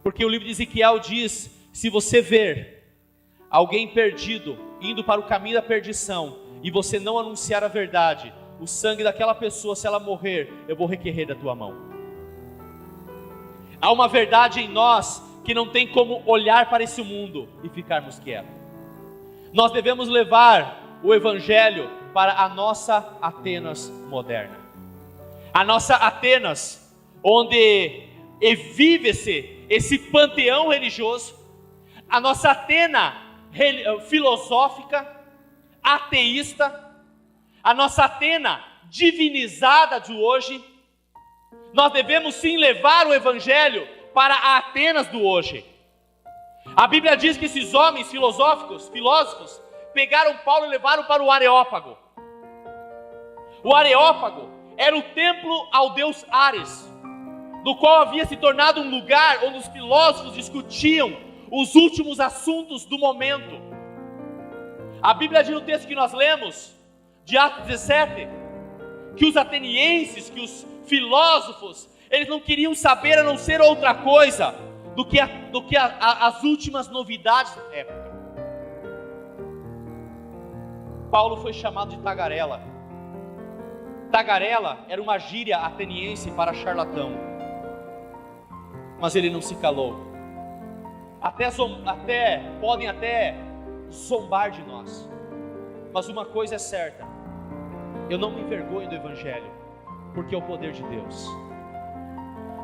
S1: Porque o livro de Ezequiel diz: se você ver alguém perdido, indo para o caminho da perdição, e você não anunciar a verdade, o sangue daquela pessoa, se ela morrer, eu vou requerer da tua mão. Há uma verdade em nós que não tem como olhar para esse mundo e ficarmos quietos. Nós devemos levar o Evangelho para a nossa Atenas moderna. A nossa Atenas, onde vive-se esse panteão religioso. A nossa Atena filosófica, ateísta. A nossa Atena divinizada de hoje. Nós devemos sim levar o Evangelho para a Atenas do hoje. A Bíblia diz que esses homens filósofos, pegaram Paulo e levaram para o Areópago. O Areópago era o templo ao deus Ares, do qual havia se tornado um lugar onde os filósofos discutiam os últimos assuntos do momento. A Bíblia diz no texto que nós lemos, de Atos 17, que os atenienses, que os filósofos, eles não queriam saber a não ser outra coisa do que as últimas novidades da época. Paulo foi chamado de tagarela. Tagarela era uma gíria ateniense para charlatão. Mas ele não se calou. Podem até zombar de nós. Mas uma coisa é certa: eu não me envergonho do Evangelho, porque é o poder de Deus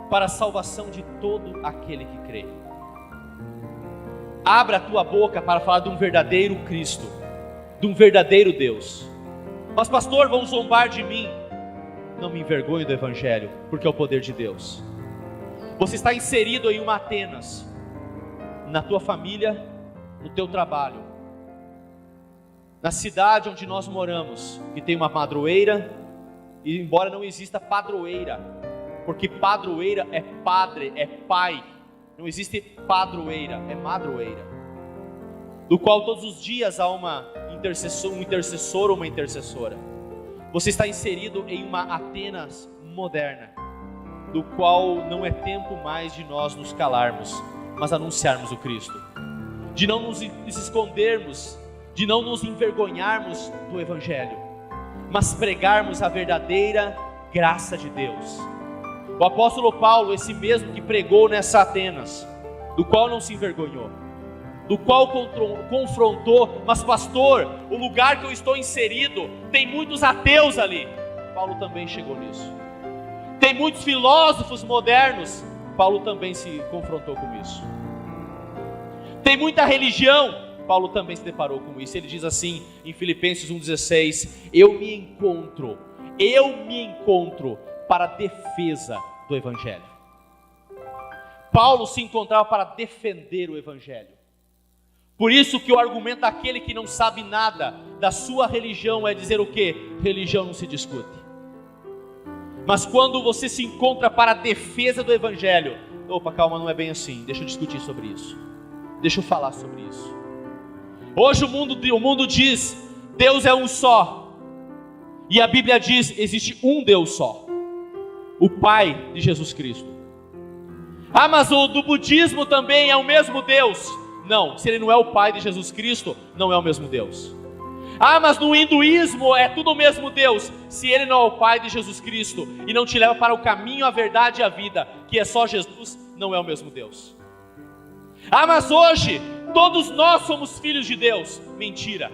S1: para a salvação de todo aquele que crê. Abra a tua boca para falar de um verdadeiro Cristo, de um verdadeiro Deus. Mas pastor, vão zombar de mim. Não me envergonho do Evangelho, porque é o poder de Deus. Você está inserido em uma Atenas, na tua família, no teu trabalho, na cidade onde nós moramos, que tem uma padroeira, e embora não exista padroeira, porque padroeira é padre, é pai, não existe padroeira, é madroeira, do qual todos os dias há um intercessor ou uma intercessora. Você está inserido em uma Atenas moderna, do qual não é tempo mais de nós nos calarmos, mas anunciarmos o Cristo, de não nos escondermos, de não nos envergonharmos do Evangelho, mas pregarmos a verdadeira graça de Deus. O apóstolo Paulo, esse mesmo que pregou nessa Atenas, do qual não se envergonhou, do qual confrontou, mas pastor, o lugar que eu estou inserido, tem muitos ateus ali. Paulo também chegou nisso. Tem muitos filósofos modernos. Paulo também se confrontou com isso. Tem muita religião. Paulo também se deparou com isso. Ele diz assim em Filipenses 1,16: eu me encontro para a defesa do Evangelho. Paulo se encontrava para defender o Evangelho. Por isso que o argumento daquele que não sabe nada da sua religião é dizer o quê? Religião não se discute. Mas quando você se encontra para a defesa do Evangelho, opa, calma, não é bem assim, deixa eu discutir sobre isso, deixa eu falar sobre isso. Hoje o mundo diz, Deus é um só, e a Bíblia diz, existe um Deus só, o Pai de Jesus Cristo. Ah, mas o do budismo também é o mesmo Deus. Não, se ele não é o Pai de Jesus Cristo, não é o mesmo Deus. Ah, mas no hinduísmo é tudo o mesmo Deus. Se ele não é o Pai de Jesus Cristo e não te leva para o caminho, a verdade e a vida, que é só Jesus, não é o mesmo Deus. Ah, mas hoje todos nós somos filhos de Deus. Mentira.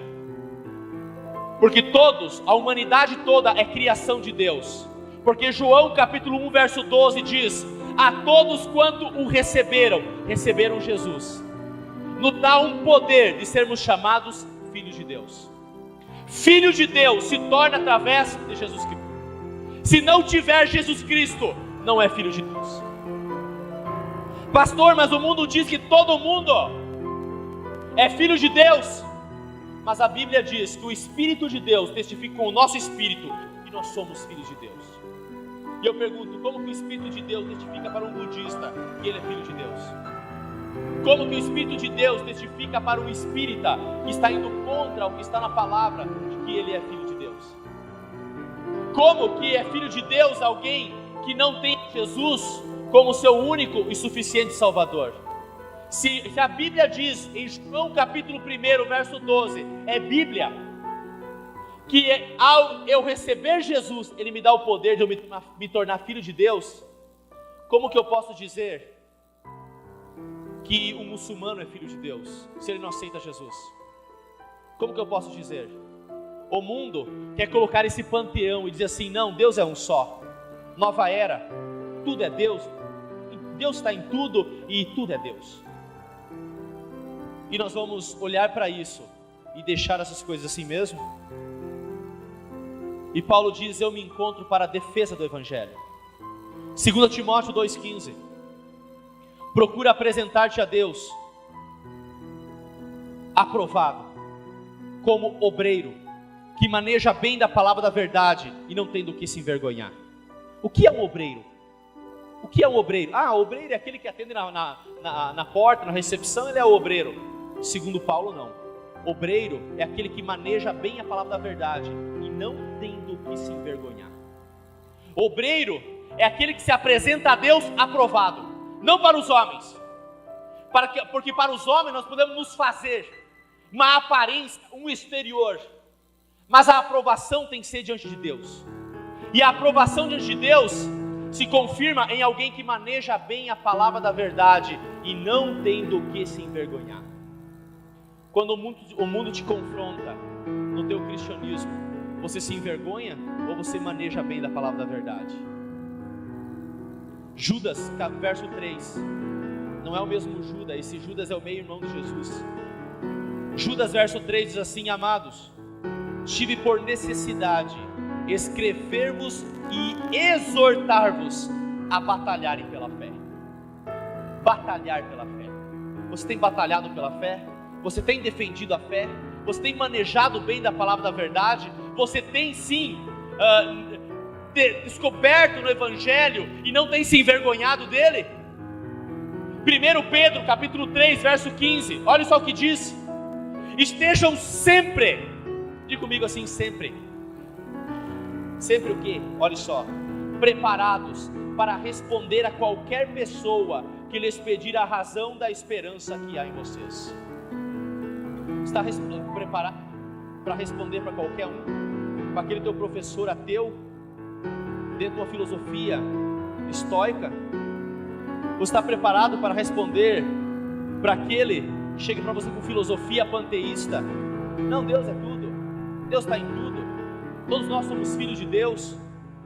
S1: Porque todos, a humanidade toda é criação de Deus. Porque João capítulo 1 verso 12 diz: a todos quanto o receberam Jesus. Nos dá um poder de sermos chamados filhos de Deus. Filho de Deus se torna através de Jesus Cristo. Se não tiver Jesus Cristo, não é filho de Deus. Pastor, mas o mundo diz que todo mundo é filho de Deus. Mas a Bíblia diz que o Espírito de Deus testifica com o nosso espírito que nós somos filhos de Deus. E eu pergunto, como que o Espírito de Deus testifica para um budista que ele é filho de Deus? Como que o Espírito de Deus testifica para um espírita que está indo contra o que está na palavra, de que ele é filho de Deus? Como que é filho de Deus alguém que não tem Jesus como seu único e suficiente Salvador? Se a Bíblia diz em João capítulo 1 verso 12, é Bíblia, que ao eu receber Jesus, Ele me dá o poder de eu me tornar filho de Deus, como que eu posso dizer que um muçulmano é filho de Deus, se ele não aceita Jesus? Como que eu posso dizer? O mundo quer colocar esse panteão e dizer assim, não, Deus é um só, nova era, tudo é Deus, Deus está em tudo e tudo é Deus. E nós vamos olhar para isso e deixar essas coisas assim mesmo? E Paulo diz, eu me encontro para a defesa do Evangelho. 2 Timóteo 2,15. Procura apresentar-te a Deus aprovado, como obreiro, que maneja bem da palavra da verdade e não tem do que se envergonhar. O que é um obreiro? O que é um obreiro? Ah, o obreiro é aquele que atende na porta, na recepção, ele é o obreiro. Segundo Paulo, não. Obreiro é aquele que maneja bem a palavra da verdade e não tem do que se envergonhar. Obreiro é aquele que se apresenta a Deus aprovado, não para os homens, porque para os homens nós podemos nos fazer uma aparência, um exterior, mas a aprovação tem que ser diante de Deus, e a aprovação diante de Deus se confirma em alguém que maneja bem a palavra da verdade e não tem do que se envergonhar. Quando o mundo te confronta no teu cristianismo, você se envergonha ou você maneja bem da palavra da verdade? Judas, verso 3, não é o mesmo Judas, esse Judas é o meio-irmão de Jesus. Judas, verso 3 diz assim, amados, tive por necessidade escrever-vos e exortar-vos a batalharem pela fé. Batalhar pela fé. Você tem batalhado pela fé? Você tem defendido a fé? Você tem manejado bem da palavra da verdade? Você tem sim descoberto no Evangelho e não tem se envergonhado dele? 1 Pedro capítulo 3 verso 15, olha só o que diz: estejam sempre, diga comigo assim, sempre o que? Olha só, preparados para responder a qualquer pessoa que lhes pedir a razão da esperança que há em vocês. Está preparado para responder para qualquer um? Para aquele teu professor ateu, dentro de uma filosofia estoica? Você está preparado para responder para aquele que chega para você com filosofia panteísta? Não, Deus é tudo, Deus está em tudo, todos nós somos filhos de Deus.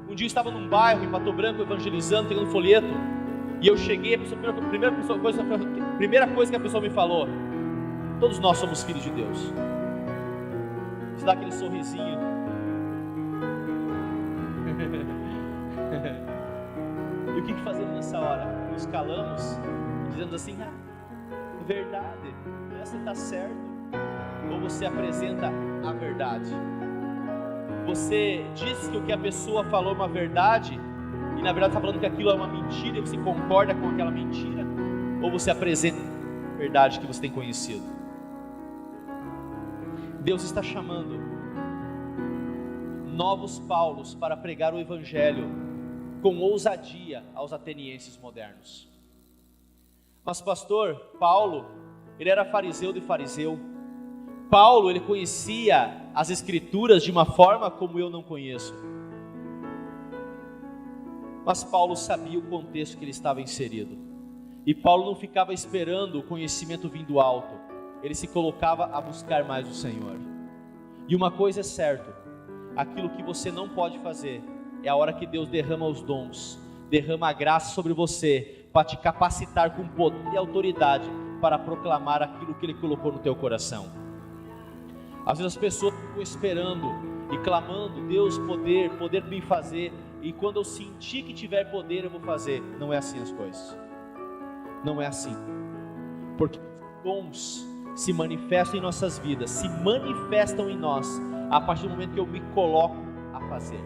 S1: Um dia eu estava num bairro em Pato Branco evangelizando, pegando folheto, e eu cheguei, a primeira coisa que a pessoa me falou: todos nós somos filhos de Deus. Você dá aquele sorrisinho. E o que fazemos nessa hora? Nos calamos e dizemos assim: verdade, você está certo? Ou você apresenta a verdade? Você diz que o que a pessoa falou é uma verdade, e na verdade está falando que aquilo é uma mentira, e você concorda com aquela mentira? Ou você apresenta a verdade que você tem conhecido? Deus está chamando novos Paulos para pregar o Evangelho com ousadia aos atenienses modernos. Mas pastor, Paulo, ele era fariseu de fariseu. Paulo, ele conhecia as Escrituras de uma forma como eu não conheço. Mas Paulo sabia o contexto que ele estava inserido. E Paulo não ficava esperando o conhecimento vindo alto. Ele se colocava a buscar mais o Senhor. E uma coisa é certa: aquilo que você não pode fazer é a hora que Deus derrama os dons, derrama a graça sobre você, para te capacitar com poder e autoridade para proclamar aquilo que Ele colocou no teu coração. Às vezes as pessoas ficam esperando e clamando: Deus, poder me fazer, e quando eu sentir que tiver poder eu vou fazer. Não é assim as coisas, não é assim, porque os dons se manifestam em nossas vidas, se manifestam em nós a partir do momento que eu me coloco a fazer.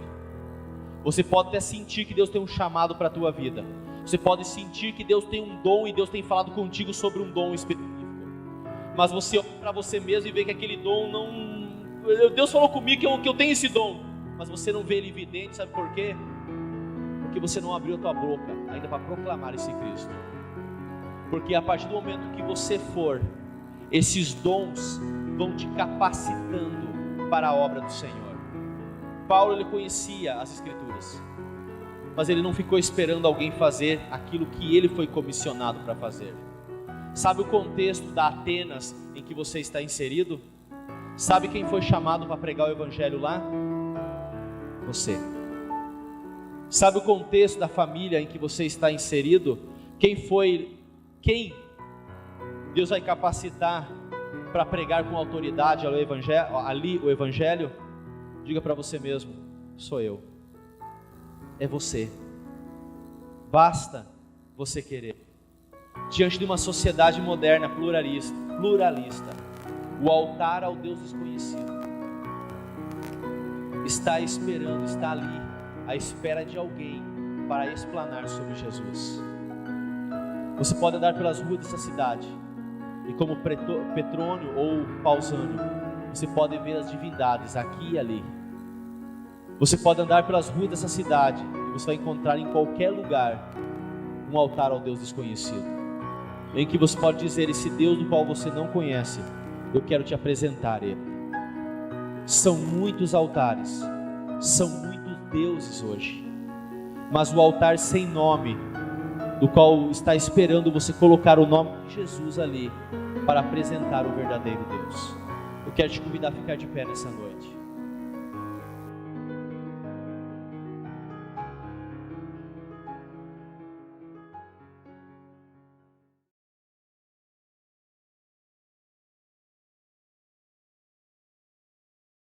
S1: Você pode até sentir que Deus tem um chamado para a tua vida, você pode sentir que Deus tem um dom e Deus tem falado contigo sobre um dom específico, mas você olha para você mesmo e vê que aquele dom não... Deus falou comigo que eu tenho esse dom, mas você não vê ele evidente. Sabe por quê? Porque você não abriu a tua boca ainda para proclamar esse Cristo. Porque a partir do momento que você for, esses dons vão te capacitando para a obra do Senhor. Paulo, ele conhecia as Escrituras, mas ele não ficou esperando alguém fazer aquilo que ele foi comissionado para fazer. Sabe o contexto da Atenas em que você está inserido? Sabe quem foi chamado para pregar o Evangelho lá? Você. Sabe o contexto da família em que você está inserido? Quem Deus vai capacitar para pregar com autoridade ali o Evangelho? Diga para você mesmo: sou eu. É você. Basta você querer. Diante de uma sociedade moderna pluralista, o altar ao Deus desconhecido está esperando, está ali à espera de alguém para explanar sobre Jesus. Você pode andar pelas ruas dessa cidade e, como Petrônio ou Pausânio, você pode ver as divindades aqui e ali. Você pode andar pelas ruas dessa cidade e você vai encontrar em qualquer lugar um altar ao Deus desconhecido, em que você pode dizer: esse Deus do qual você não conhece, eu quero te apresentar Ele. São muitos altares, são muitos deuses hoje, mas o altar sem nome, do qual está esperando você colocar o nome de Jesus ali, para apresentar o verdadeiro Deus. Eu quero te convidar a ficar de pé nessa noite.